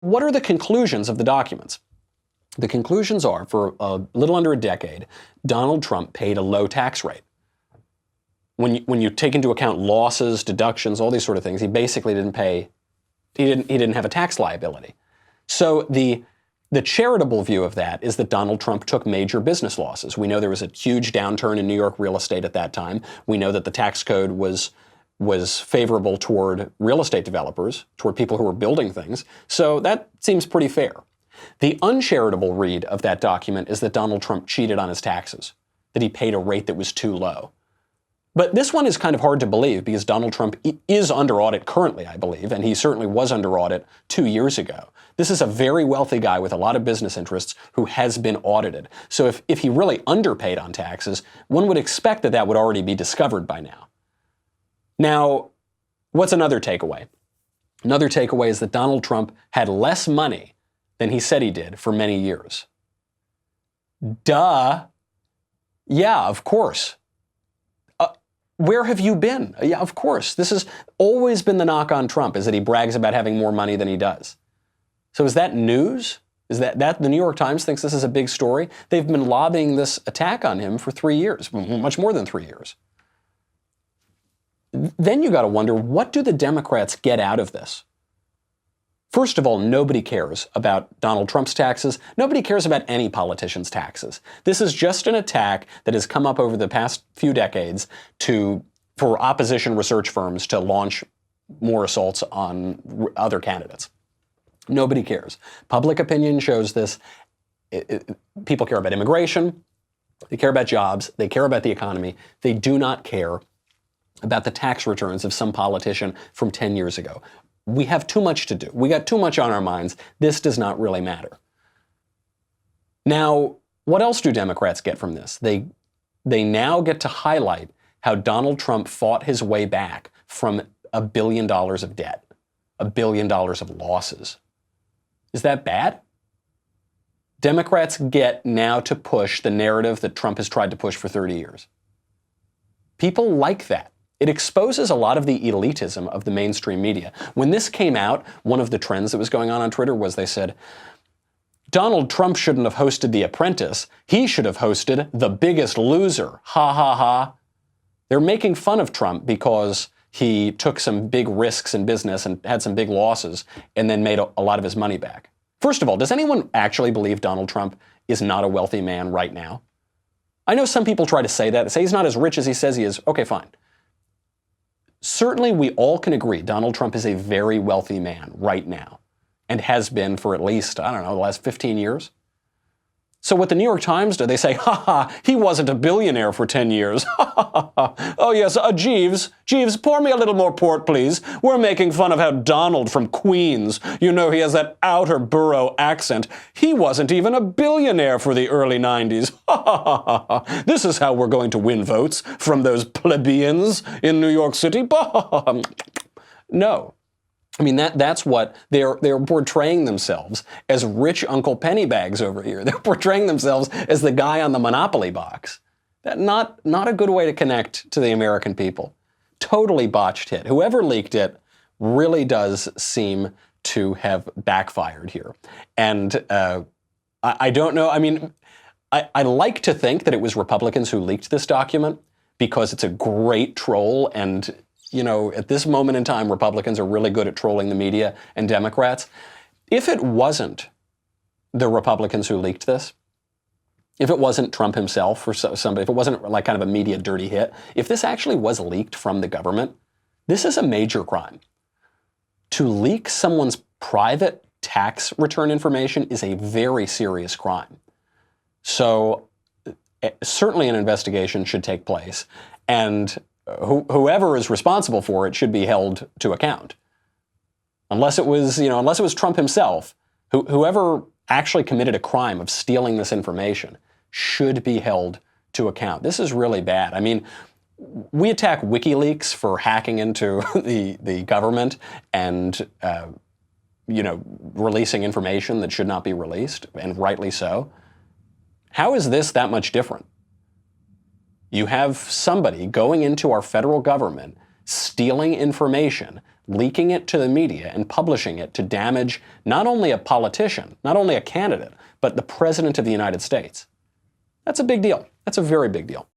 what are the conclusions of the documents? The conclusions are, for a little under a decade, Donald Trump paid a low tax rate. When you take into account losses, deductions, all these sort of things, he basically didn't pay, he didn't have a tax liability. So the charitable view of that is that Donald Trump took major business losses. We know there was a huge downturn in New York real estate at that time. We know that the tax code was favorable toward real estate developers, toward people who were building things. So that seems pretty fair. The uncharitable read of that document is that Donald Trump cheated on his taxes, that he paid a rate that was too low. But this one is kind of hard to believe because Donald Trump is under audit currently, I believe, and he certainly was under audit 2 years ago. This is a very wealthy guy with a lot of business interests who has been audited. So if he really underpaid on taxes, one would expect that that would already be discovered by now. Now, what's another takeaway? Another takeaway is that Donald Trump had less money than he said he did for many years. Duh. Yeah, of course. Where have you been? Yeah, of course. This has always been the knock on Trump, is that he brags about having more money than he does. So is that news? Is that the New York Times thinks this is a big story? They've been lobbying this attack on him for 3 years, much more than 3 years. Then you got to wonder, what do the Democrats get out of this? First of all, nobody cares about Donald Trump's taxes. Nobody cares about any politician's taxes. This is just an attack that has come up over the past few decades for opposition research firms to launch more assaults on other candidates. Nobody cares. Public opinion shows this. People care about immigration. They care about jobs. They care about the economy. They do not care about the tax returns of some politician from 10 years ago. We have too much to do. We got too much on our minds. This does not really matter. Now, what else do Democrats get from this? They now get to highlight how Donald Trump fought his way back from $1 billion of debt, $1 billion of losses. Is that bad? Democrats get now to push the narrative that Trump has tried to push for 30 years. People like that. It exposes a lot of the elitism of the mainstream media. When this came out, one of the trends that was going on Twitter was they said, Donald Trump shouldn't have hosted The Apprentice. He should have hosted The Biggest Loser. Ha ha ha. They're making fun of Trump because he took some big risks in business and had some big losses and then made a lot of his money back. First of all, does anyone actually believe Donald Trump is not a wealthy man right now? I know some people try to say that, say he's not as rich as he says he is. Okay, fine. Certainly, we all can agree Donald Trump is a very wealthy man right now and has been for at least, I don't know, the last 15 years. So what the New York Times do, they say, ha ha, he wasn't a billionaire for 10 years. Ha ha ha. Oh yes, Jeeves, pour me a little more port, please. We're making fun of how Donald from Queens, you know, he has that outer borough accent. He wasn't even a billionaire for the early 90s. Ha ha ha ha. This is how we're going to win votes from those plebeians in New York City. No. I mean, that's what they're portraying themselves as rich Uncle Pennybags over here. They're portraying themselves as the guy on the Monopoly box. Not a good way to connect to the American people. Totally botched hit. Whoever leaked it really does seem to have backfired here. And I don't know. I mean, I like to think that it was Republicans who leaked this document because it's a great troll, and you know, at this moment in time, Republicans are really good at trolling the media and Democrats. If it wasn't the Republicans who leaked this, if it wasn't Trump himself or somebody, if it wasn't like kind of a media dirty hit, if this actually was leaked from the government, this is a major crime. To leak someone's private tax return information is a very serious crime. So certainly an investigation should take place, and whoever is responsible for it should be held to account. Unless it was Trump himself, whoever actually committed a crime of stealing this information should be held to account. This is really bad. I mean, we attack WikiLeaks for hacking into the government and releasing information that should not be released, and rightly so. How is this that much different? You have somebody going into our federal government stealing information, leaking it to the media, and publishing it to damage not only a politician, not only a candidate, but the President of the United States. That's a big deal. That's a very big deal.